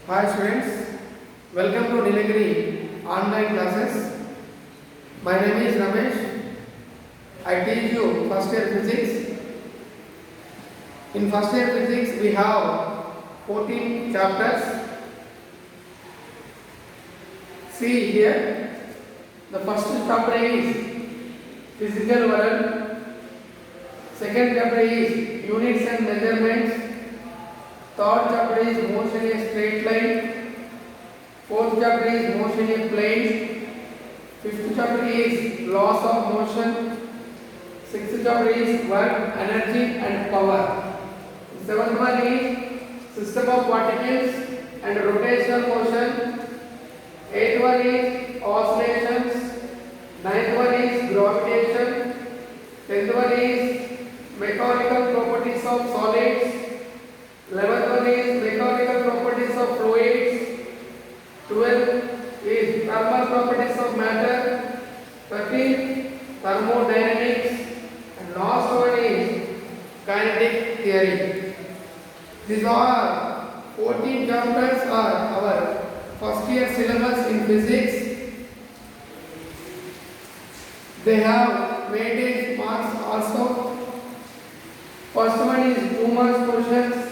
Hi students, welcome to Nilagiri online classes. My name is Ramesh. I teach you first year physics. In first year physics we have 14 chapters. See here, the first chapter is physical world. Second chapter is units and measurements. Third chapter is motion in a straight line. Fourth chapter is motion in planes. Fifth chapter is laws of motion. Sixth chapter is work, energy and power. Seventh one is system of particles and rotational motion. Eighth one is oscillations. Ninth one is gravitation. Tenth one is mechanical properties of solids. 11th one is mechanical properties of fluids. 12th is thermal properties of matter. 13th thermodynamics. And last one is kinetic theory. These are 14 chapters are our first year syllabus in physics. They have weightage marks also. First one is 2 marks questions.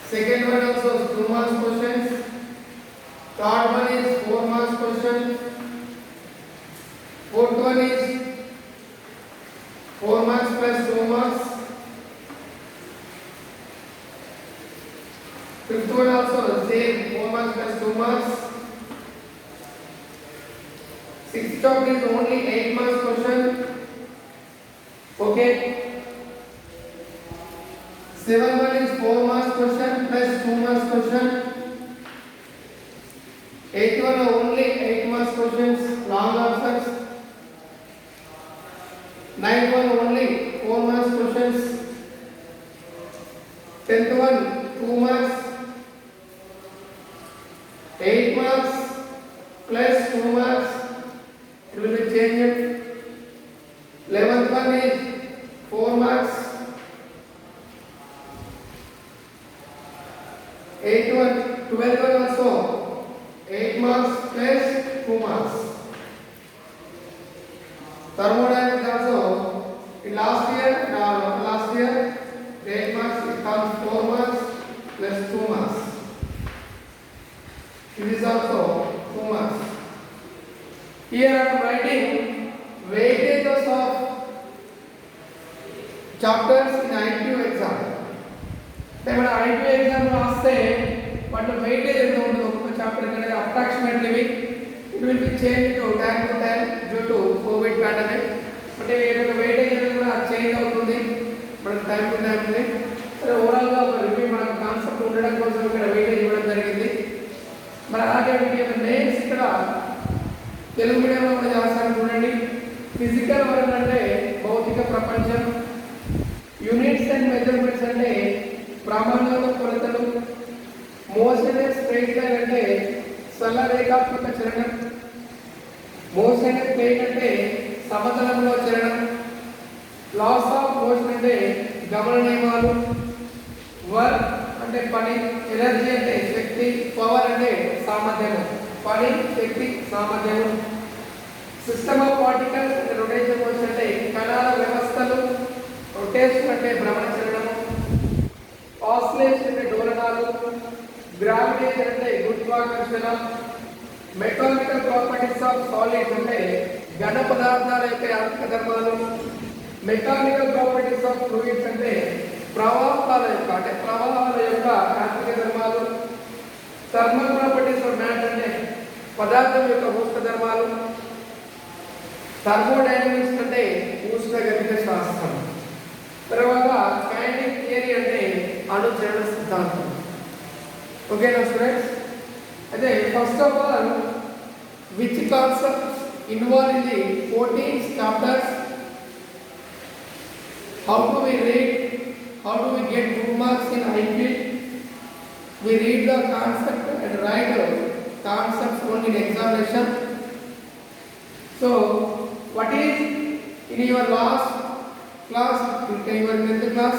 Second one also is 2 marks questions. Third one is 4 marks question. Fourth one is 4 marks plus 2 marks. Fifth one also the same 4 marks plus 2 marks. Sixth chapter is only 8 marks question. Okay. Seventh one is 4 marks question plus 2 marks question. Eighth one only 8 marks questions, long answers. Ninth one only 4 marks questions. 10th one 2 marks. 8 marks plus 2 marks. It will be changed. 11th one is 4 marks. 8th one, 12th one also 8 marks plus 2 marks. Thermodynamics also in last year 8 marks, it comes 4 marks plus 2 marks. It is also 2 marks. Here I am writing weightages of chapters in IQ exam. మన IP exam రాస్తే వాటి weightage ఎంత ఉంటుంది ఒక్కొక్క chapter అనేది approximately it will be change to time due to Covid pandemic. అంటే ఏదైనా weightage అనేది కూడా చేంజ్ అవుతుంది మనకు టైం టు టైం. సరే ఓవరాల్గా ఒక రివ్యూ మనకు కాన్సెప్ట్ ఉండడం కోసం ఇక్కడ వెయిటేజ్ ఇవ్వడం జరిగింది. మరి అలాగే నెక్స్ట్ ఇక్కడ తెలుగు మీడియంలో కూడా చేస్తాను చూడండి. ఫిజికల్ వరల్డ్ అంటే భౌతిక ప్రపంచం. యూనిట్స్ అండ్ మెజర్మెంట్స్ అంటే ప్రామాణిక కొలతలు. మోషన్ స్ట్రైట్ లైన్ అంటే సరళ రేఖాత్మక చలనం. మోషన్ ప్లేన్ అంటే సమతలంలో చలనం. లాస్ ఆఫ్ మోషన్ అంటే గమన నియమాలు. వర్క్ అంటే పని. ఎనర్జీ అంటే శక్తి. పవర్ అంటే సామర్థ్యము. పని, శక్తి, సామర్థ్యము. సిస్టమ్ ఆఫ్ పార్టికల్స్ అంటే రొటేషన్ మోషన్ అంటే కణాల వ్యవస్థలు. రొటేషన్ అంటే భ్రమణ చలనము. ఆసిలేషన్ అంటే డోలనాలు. గ్రావిటేషన్ అంటే గురుత్వాకర్షణ. మెకానికల్ ప్రాపర్టీస్ ఆఫ్ సాలిడ్స్ అంటే ఘన పదార్థాల యొక్క యాంత్రిక ధర్మాలు. మెకానికల్ ప్రాపర్టీస్ ఆఫ్ ఫ్లూయిడ్స్ అంటే ప్రవాహాల యొక్క యాంత్రిక ధర్మాలు. థర్మల్ ప్రాపర్టీస్ ఆఫ్ మ్యాటర్ అంటే పదార్థం యొక్క ఉష్ణ ధర్మాలు. థర్మోడైనమిక్స్ అంటే ఉష్ణగతిక శాస్త్రం. తర్వాత కైనెటిక్ థియరీ అంటే అణుచలన సిద్ధాంతం. ఓకేనా స్టూడెంట్స్? అయితే first of all which concepts involve in the 14 chapters? How do we read? How do we get 2 marks in IQ? We read the concept and write the concepts only in examination. So what is in your last class, in your 10th class,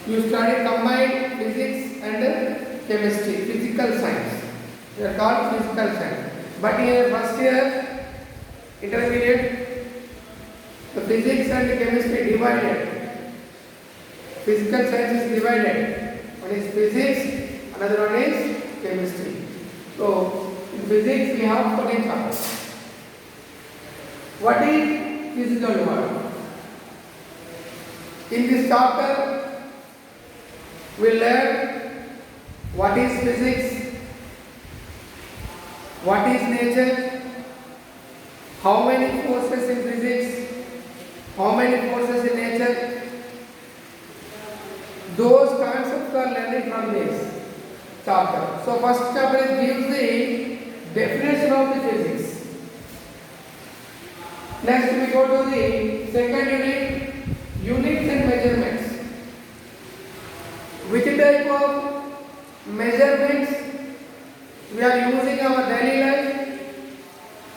You study combined physics and chemistry, physical science. They are called physical science. But in first year, intermediate, the physics and chemistry divided. Physical science is divided. One is physics, another one is chemistry. So, in physics we have 14 chapters. What is physical world? In this chapter, we learn what is physics, what is nature, how many forces in physics, how many forces in nature. Those concepts are learned from this chapter. So first chapter gives the definition of the physics. Next we go to the second unit, units and measurements. Which type of measurements we are using in our daily life?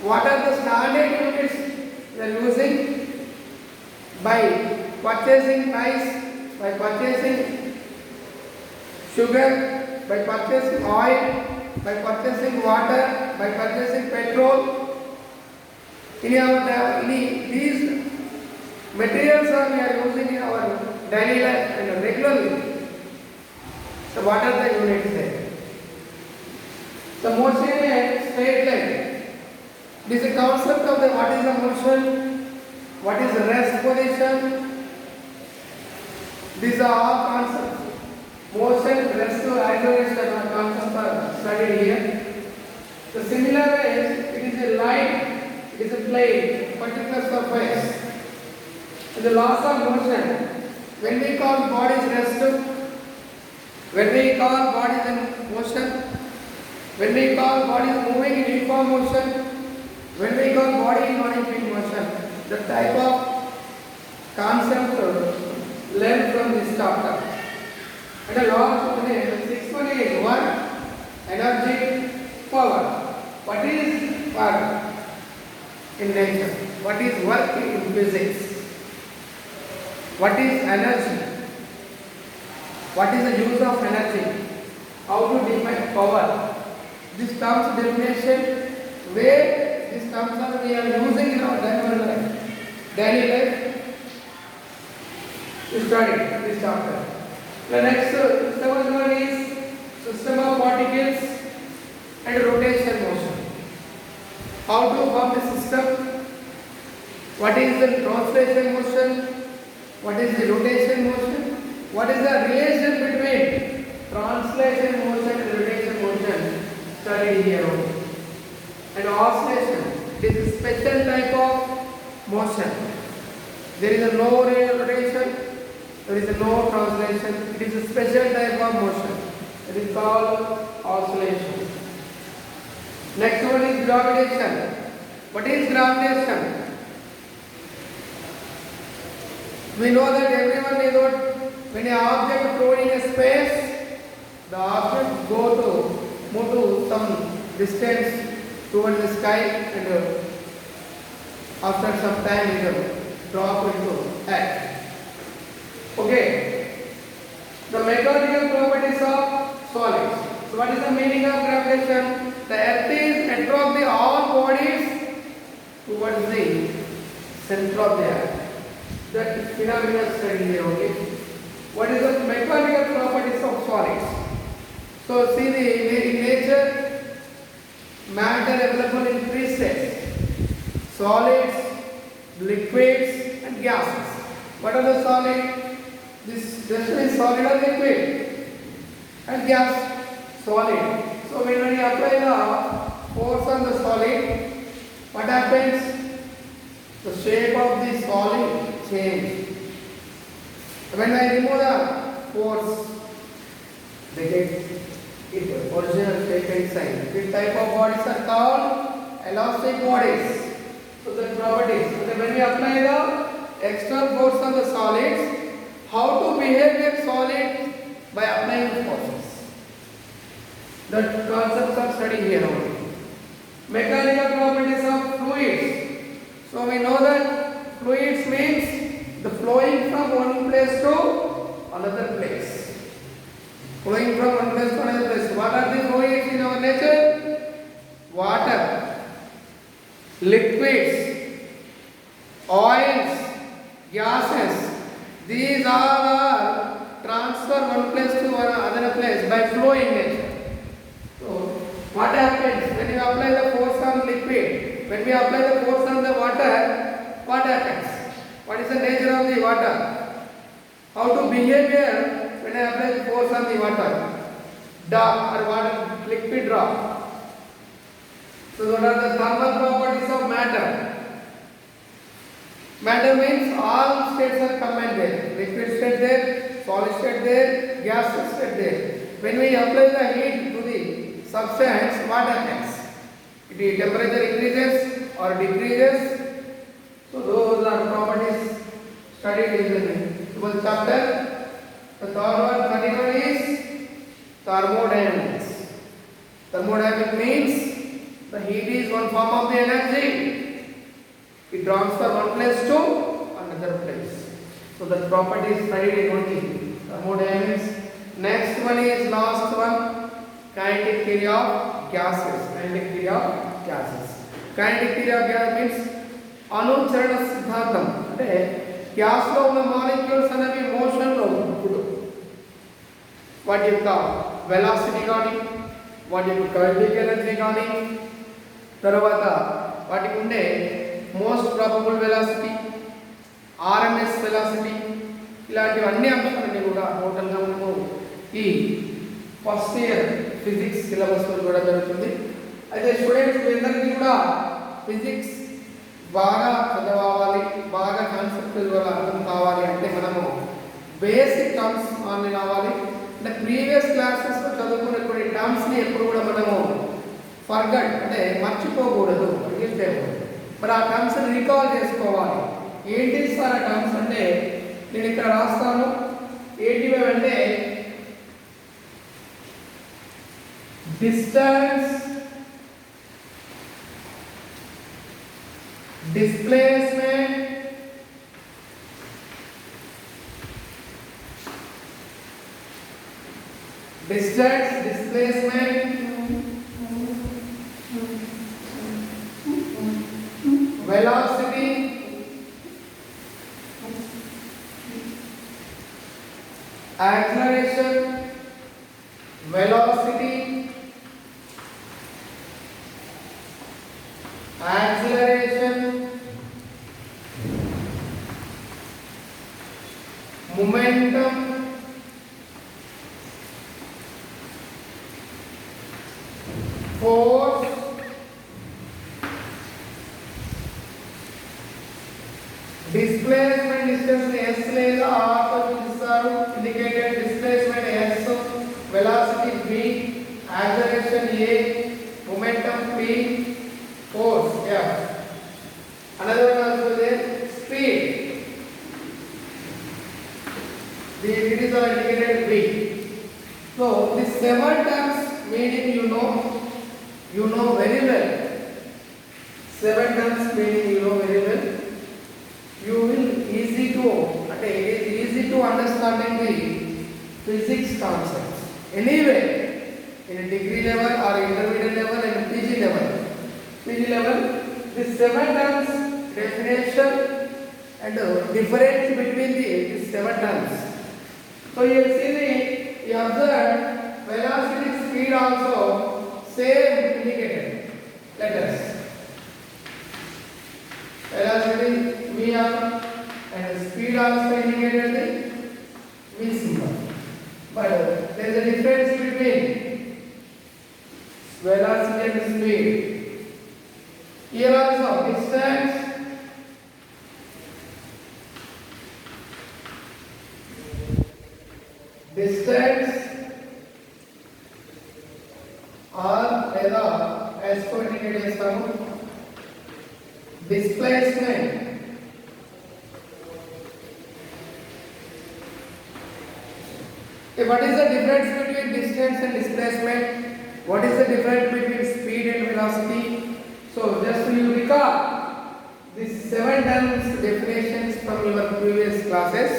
What are the standard units we are using? By purchasing rice, by purchasing sugar, by purchasing oil, by purchasing water, by purchasing petrol. These materials we are using in our daily life and regularly. So what are the units there? The motion in a straight line. This is the concept of the what is the motion, what is the rest position. These are all concepts. Motion, rest, acceleration are concepts are studied here. The similar way, it is a line, it is a plane, particular surface. In the laws of motion, when we call bodies rest, when we call bodies in motion, when we call bodies moving in uniform motion, when we call body in non-uniform motion, the type of concept learned from this chapter. And the law of the sixth one is work, energy, power. What is work in nature? What is work in physics? What is energy? What is the use of energy? How to define power? This terms definition, where these terms are we are using in our daily life. We study this chapter. The next seventh one is system of particles and rotation motion. How to form the system? What is the translation motion? What is the rotation motion? What is the relation between translation motion and rotation motion? Studied here only. And oscillation. This is a special type of motion. There is a no rotation, there is a no translation. It is a special type of motion. It is called oscillation. Next one is gravitation. What is gravitation? We know that everyone knows when an object thrown in a space, the object move to some distance towards the sky and after some time it will drop into earth. Okay. The mechanical properties of solids. So what is the meaning of gravitation? The earth is attract all bodies towards the center of the earth. That phenomena study here, okay? What is the mechanical properties of solids? So see in nature, matter available in three states: solids, liquids, and gases. What are the solids? This is solid or liquid, and gas solid. So when you apply the force on the solid, what happens? The shape of the solid change. When I remove the force, they get its original shape inside. This type of bodies are called elastic bodies. So the properties. So when we apply the external force on the solids, how to behave with solid by applying the forces. The concepts are studied here only. Mechanical properties of fluids. So we know that fluids means the flowing from one place to another place. flowing from one place to another place. What are the fluids in our nature? Water, liquids, oils, gases. These all are transfer one place to another place by flowing nature. So what happens when you apply the force on liquid? When we apply the force on the water, what happens? What is the nature of the water? How to behave here when I apply the force on the water? Drop or water liquid drop. So what are the thermal properties of matter? Matter means all states are combined there. Liquid state there, solid state there, gas state there. When we apply the heat to the substance, what happens? The temperature increases or decreases. So those are properties studied in the chapter. The third one continued is thermodynamics. Thermodynamics means the heat is one form of the energy. It transfers one place to another place. So the property is studied in only thermodynamics. Next one is last one, kinetic theory of gases. Kinetic theory of gases. Kinetic theory of gas means అనుచరణ సిద్ధాంతం. అంటే gas లో ఉన్న molecules అనేవి motion లో ఉన్నప్పుడు వాటి యొక్క velocity కానీ వాటి యొక్క కైనెటిక్ ఎనర్జీ కానీ తర్వాత వాటికి ఉండే most probable velocity, RMS velocity, ఇలాంటివన్నీ అంశాలన్నీ కూడా టోటల్గా మనము ఈ ఫస్ట్ ఇయర్ ఫిజిక్స్ సిలబస్లో కూడా జరుగుతుంది. అయితే స్టూడెంట్స్ అందరికీ కూడా ఫిజిక్స్ బాగా చదవాలి, బాగా కాన్సెప్ట్ అర్థం కావాలి అంటే మనము బేసిక్ టర్మ్స్ అన్ని రావాలి. అంటే ప్రీవియస్ క్లాసెస్లో చదువుకునే కొన్ని టర్మ్స్ని ఎప్పుడు కూడా మనము ఫర్గట్ అంటే మర్చిపోకూడదు, మరి ఆ టర్మ్స్ని రికాల్ చేసుకోవాలి. ఏంటి సార్ ఆ టర్మ్స్ అంటే నేను ఇక్కడ రాస్తాను. ఏంటివి అంటే distance, displacement, distance, displacement, velocity, acceleration, velocity, acceleration, momentum, force, displacement distance s లేదా r తో చూపిస్తారు. Indicated displacement s, velocity v, acceleration a, momentum p, force f. Another one also there, speed. The it is indicated v. So these seven terms meaning you know very well. Seven terms meaning you know very well. You will easy to it is easy to understanding the physics concepts anyway in a degree level or intermediate level and PG level. PG level, the seven terms definition and difference between these seven terms. So you will see you observe velocity, speed also same indicated letters. Velocity v(r) and speed also indicated the v symbol. But there is a difference between velocity and speed. Here also distance, or లేదా s తో indicate చేస్తాము. Displacement, what is the difference between distance and displacement? What is the difference between speed and velocity? So just you recall these seven terms definitions from your previous classes.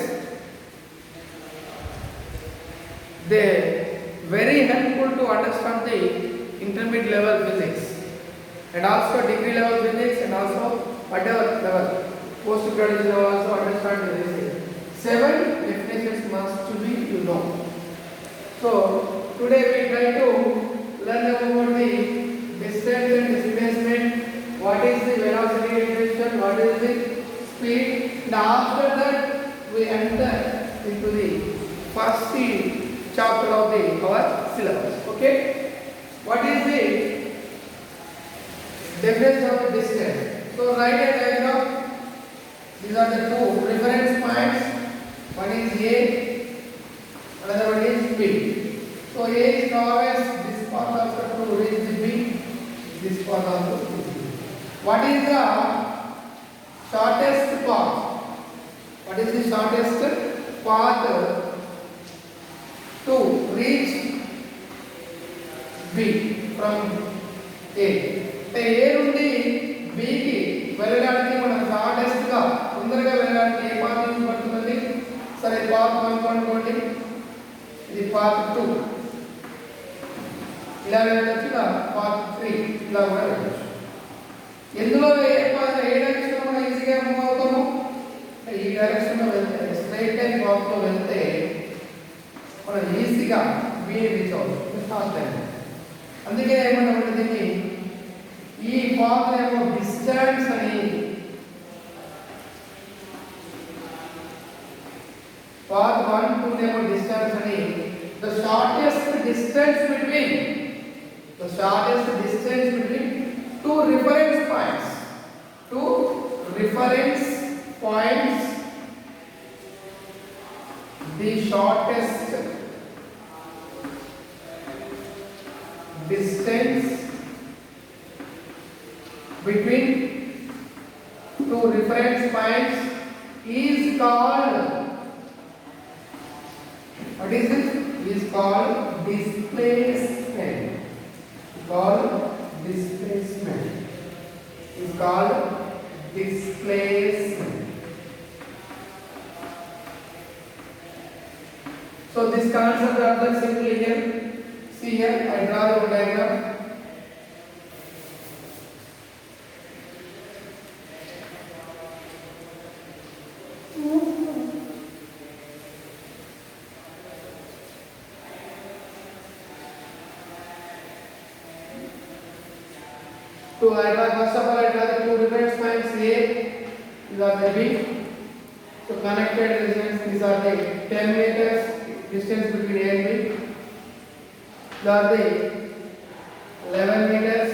They very helpful to understand the intermediate level physics and also degree level physics and also whatever level postgraduate level also understand this. 7 definitions must be you know. So today we try to learn about the distance and displacement, what is the velocity equation, what is the speed, and after that we enter into the first chapter of the our syllabus. Okay, what is the definition of distance? So write a diagram. These are the two reference points. One is A, another one is B. So A is travels this path also to reach the B, this path also to B. What is the shortest path? What is the shortest path to reach B from A? A నుండి B కి వెళ్ళడానికి మనం shortest గా తొందరగా వెళ్ళడానికి ఏ path use పడుతుంది? సరే path 1 అనుకోండి, ఇది పాత్ 2, ఇలా వెళ్ళొచ్చు, పాత్ 3 ఇలా కూడా వెళ్ళొచ్చు. ఎందులో ఏ డైరెక్షన్ లో ఈజీగా మూవ్ అవుతాము? ఈ డైరెక్షన్ లో వెళ్తే స్ట్రైట్ లైన్ పాత్ లో వెళ్తే మనం ఈజీగా B రీచ్ అవుతాం ఫాస్ట్ టైం. అందుకే ఏమన్నా దీన్ని ఈ పాత్ ఏమో డిస్టెన్స్ అని, path 1 2 ఏమో డిస్టెన్స్ అని. The shortest distance between two reference points, the shortest distance between two reference points is called, what is it? Is called displacement. Is called displacement. So this concept are the simply here. See here, I draw the diagram. So I draw first of all I draw the two reference points A, these are the B. So connected distance, these are the 10 meters distance between A and B. These are the 11 meters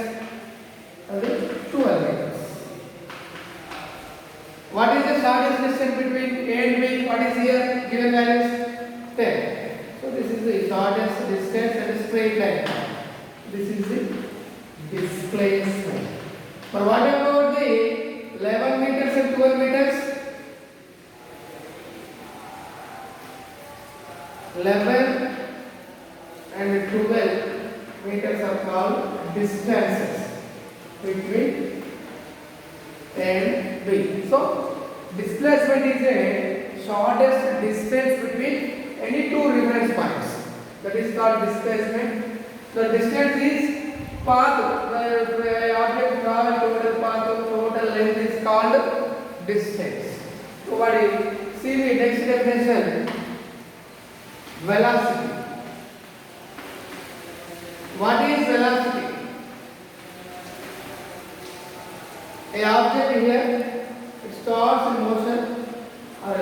and the 12 meters. What is the shortest distance between A and B? What is here? Given values 10. So this is the shortest distance and a straight line. This is the displacement. But what about the 11 meters and 12 meters? 11 and 12 meters are called distances between A and B. So displacement is a shortest distance between any two reference points. That is called displacement. The distance is path, the object travel total path of total length is called distance. So what is, see the next definition, velocity. What is velocity? A object here, it starts in motion or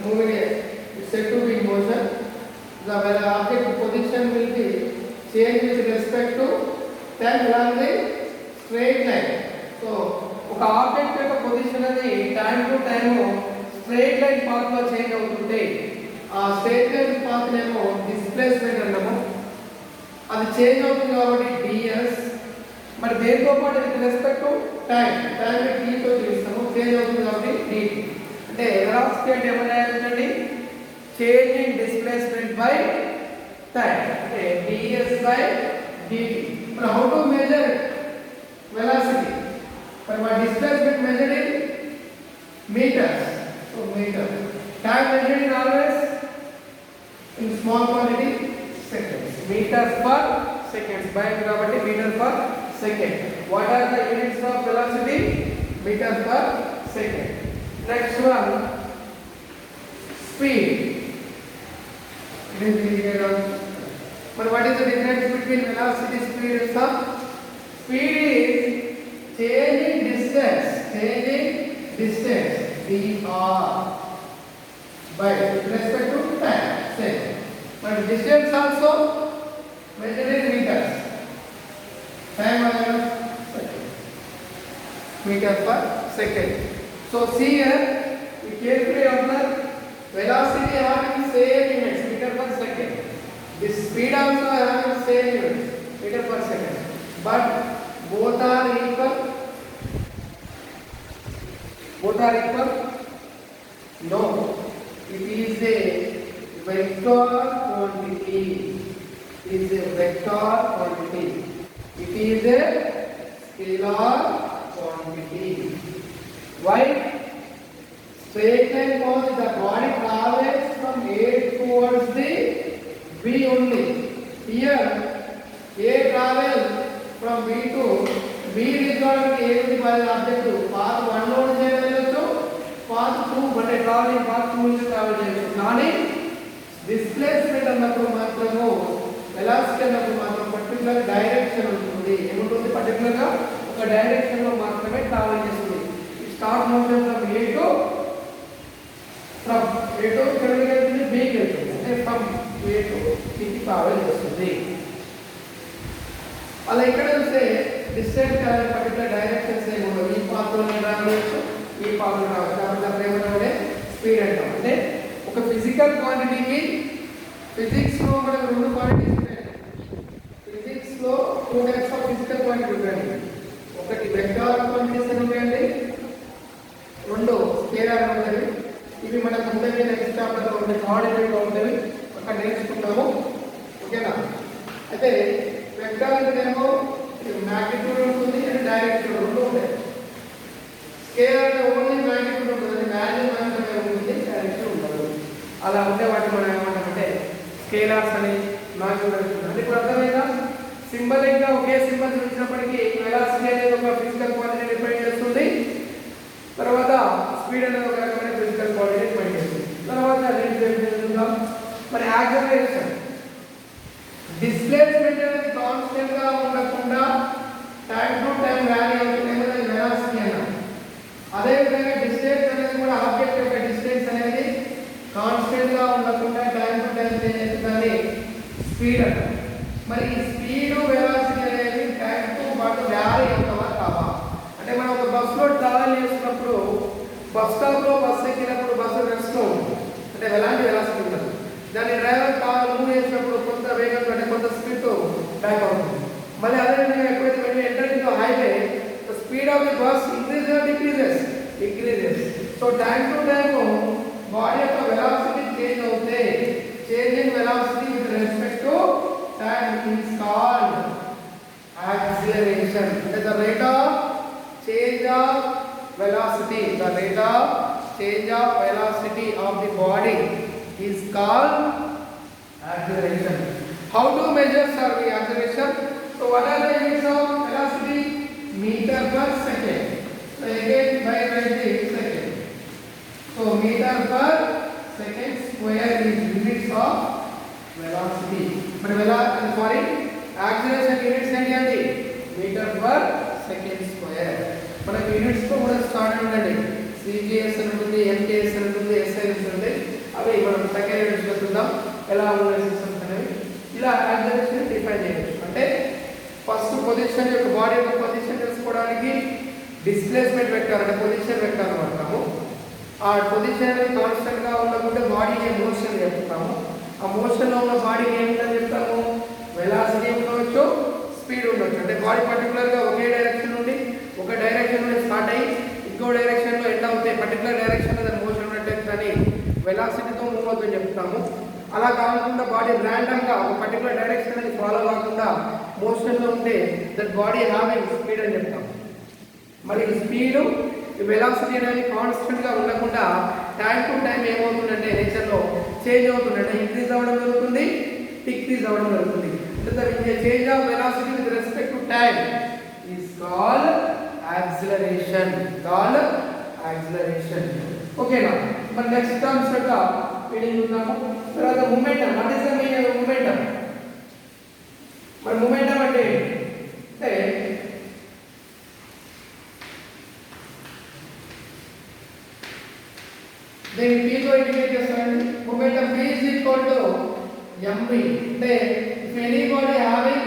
moving, it's said to be in motion. The object position will be changed with respect to time along the straight line. So ఒక object యొక్క position అనేది time to time straight line path లో change అవుతుంటే ఆ straight line path నేమో displacement అంటాము. అది change అవుతుంది కాబట్టి ds. మరి దేనితో పాటు with respect to time t తో చేస్తాము, చేంజ్ అవుతుంది కాబట్టి dt. అంటే వెలాసిటీ అంటే ఏమన్నా అంటే change in displacement by time, అంటే ds by dt. But how to measure velocity? But what displacement measured in meters. So meter. Time measured in always in small quantity seconds. Meters per seconds. By కాబట్టి meter per second. What are the units of velocity? Meters per second. Next one, speed. But what is the difference between velocity, speed and sum? Speed is changing distance, dr by respect to time. Same. But distance also measured in meters. Time meter per second. So see here, we carefully observe velocity having same units, meter per second. This speed also having same units, meter per second. But both are equal. Both are equal? No. It is a vector quantity. It is a vector quantity. It is a scalar quantity. Why? Straight line goes, the body travels from A towards the B only. Here, A travels from B to B required A is by the objective. Path 1 load చేయవచ్చు, path 2 అంటే travelling path 2 నుంచి travel చేయవచ్చు. కానీ displacement అన్నప్పుడు మాత్రము velocity అన్నప్పుడు మాత్రం particular direction ఉంటుంది. ఏముంటుంది? పర్టికులర్ గా ఒక డైరెక్షన్ లో మాత్రమే ట్రావెల్ చేస్తుంది. Start motion from A to ఎక్కడికి వెళ్తుంది? B కి వెళ్తుంది. అంటే ఫ్రమ్ A to B కి ట్రావెల్ చేస్తుంది. అలా ఇక్కడ చూస్తే డిస్టెన్స్ అనేది పర్టికులర్ డైరెక్షన్స్ ఏమి ఉండవు. ఈ పాత్రలోనే రావచ్చు, ఈ పాత్రలో రావచ్చు. కాబట్టి అప్పుడు ఏమంటే స్పీడ్ అంటాం. అంటే ఒక ఫిజికల్ క్వాంటిటీకి ఫిజిక్స్ లో మనకు రెండు క్వాంటిటీస్ ఉంటాయి. ఫిజిక్స్ లో 2 టైప్స్ ఆఫ్ ఫిజికల్ క్వాంటిటీ ఉంటాయి. ఒకటి వెక్టార్ క్వాంటిటీస్ అని ఉంటాయండి, రెండు స్కేలార్ ఉంటాయి. ఇవి మనకు ముందే నెక్స్ట్ చాప్టర్ లో ఉండే కోఆర్డినేట్ ఉంటాయి, అక్కడ నేర్చుకుంటాము. ఓకేనా? అయితే వెక్టార్ అంటేనేమో మ్యాగ్నిట్యూడ్ ఉంటుంది అండ్ డైరెక్షన్ రెండు ఉంటాయి. స్కేలార్ అంటే ఓన్లీ మ్యాగ్నిట్యూడ్ ఉంటుంది, వాల్యూ మాత్రమే ఉంటుంది, డైరెక్షన్ ఉండదు. అలా ఉంటే వాటి మనం ఏమంటామంటే స్కేలార్స్ అని మ్యాగ్నిట్యూడ్ అంటున్నాం. అంటే ఇప్పుడు అర్థమైందా? సింబలిక్ గా ఒకే సింబల్ చూసినప్పటికీ వెలాసిటీ అనేది ఒక ఫిజికల్ క్వాంటిటీ డిఫైన్ చేస్తుంది, తర్వాత స్పీడ్ అనేది ఒక రకమైన ఫిజికల్ క్వాంటిటీ డిఫైన్ చేస్తుంది. తర్వాత మరి యాక్సిలరేషన్, డిస్ప్లేస్మెంట్ అనేది కాన్స్టెంట్ గా ఉండకుండా టైం టు టైం వ్యారీ అవుతుంది, వెలాసిటీ అన్నాం. అదే విధంగా డిస్టెన్స్ అనేది కూడా ఆబ్జెక్ట్ యొక్క డిస్టెన్స్ అనేది కాన్స్టెంట్ గా ఉండకుండా టైం టు టైం చేంజ్ అవుతుందని స్పీడ్ అంటాం. మరి ఈ స్పీడ్ వెలాసిటీ అనేది టైం తో పాటు వ్యారీ అవుతావా కావా? అంటే మనం ఒక బస్సులో ట్రావెల్ చేస్తున్నప్పుడు బస్ స్టాప్ లో బస్సు ఎక్కినప్పుడు బస్సు రెస్ట్ లో ఉంటుంది, అంటే ఎలాంటి వెలాసిటీ ఉండదు. దాన్ని డ్రైవర్ కార్ మూవ్ చేసినప్పుడు కొంత వేగంతో అంటే కొంత స్పీడ్ తో బ్యాక్ అవుతుంది. మళ్ళీ అదేవిధంగా ఎప్పుడైతే when you enter into highway, the speed of the bus increases or decreases? Decreases. So time to time body యొక్క velocity change అవుతే change in velocity with respect to time is called acceleration. That is the rate of change of velocity. The rate of change of velocity of the body is called acceleration. How to measure the acceleration? So what are the units of velocity? Meter per second. So again by writing second. So meter per second square is units of velocity. But acceleration units ఏంటి? Meter per second square. మనకి units తో కూడా start ఉండండి. CGS ఉంటుంది, MKS ఉంటుంది, SI ఉంటుంది. అవి మనం సెకండ్ యూనిట్స్ లో చూద్దాం ఎలా ఉన్నాయి సిస్టమ్స్ అనేవి. ఇలా యాక్సిలరేషన్ డిఫైన్ చేయవచ్చు. అంటే ఫస్ట్ పొజిషన్ యొక్క బాడీ యొక్క పొజిషన్ తెలుసుకోవడానికి డిస్ప్లేస్మెంట్ వెక్టర్ అంటే పొజిషన్ వెక్టర్ వాడతాము. ఆ పొజిషన్ అనేది కాన్స్టెంట్ గా ఉన్నప్పుడు బాడీకి మోషన్ చెప్తాము. ఆ మోషన్ లో ఉన్న బాడీకి ఏమిటని చెప్తాము? వెలాసిటీ ఉండవచ్చు, స్పీడ్ ఉండవచ్చు. అంటే బాడీ పర్టికులర్ గా ఒకే డైరెక్షన్ నుండి స్టార్ట్ అయ్యి ఇంకో డైరెక్షన్ లో ఎండ్ అవుతాయి. పర్టికులర్ డైరెక్షన్ లో దాని మోషన్ ఉన్నట్టు అని వెలాసిటీతో మూవ్ అవుతుందని చెప్తాము. అలా కాకుండా బాడీ ర్యాండమ్ గా ఒక పర్టికులర్ డైరెక్షన్ అనేది ఫాలో కాకుండా మోషన్ లో ఉంటే దట్ బాడీ హ్యావింగ్ స్పీడ్ అని చెప్తాము. మరి స్పీడ్ వెలాసిటీ అనేది కాన్స్టెంట్ గా ఉండకుండా టైం టు టైం ఏమవుతుందంటే నేచర్ లో చేంజ్ అవుతుందంటే ఇంక్రీజ్ అవ్వడం జరుగుతుంది, డిక్రీజ్ డిక్రీజ్ అవ్వడం జరుగుతుంది. Change of velocity with respect to time is called acceleration. ఓకేనా? మరి నెక్స్ట్ టర్మ్స్ యొక్క మీనింగ్ చూద్దాము. తర్వాత momentum. What is the meaning of momentum? మరి మొమెంటం అంటే దీన్ని p తో ఇండికేట్ చేస్తారండి. Momentum p is equal to mv. అంటే if anybody having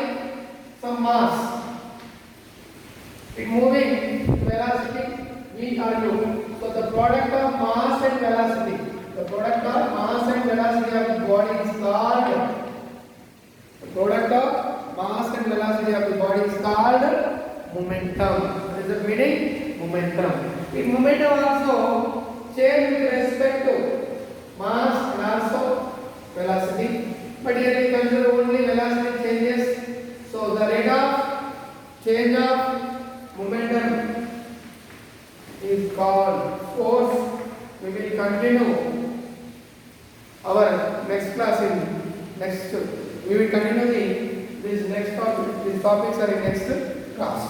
some mass, it moving velocity v or u. So the product of mass and velocity of the body is called momentum. What is the meaning? Momentum. In momentum also change with respect to mass and also velocity, but here we consider only velocity changes. So the rate of change of momentum is called force. We will continue our next class in next. We will continue this next topic. These topics are in next class.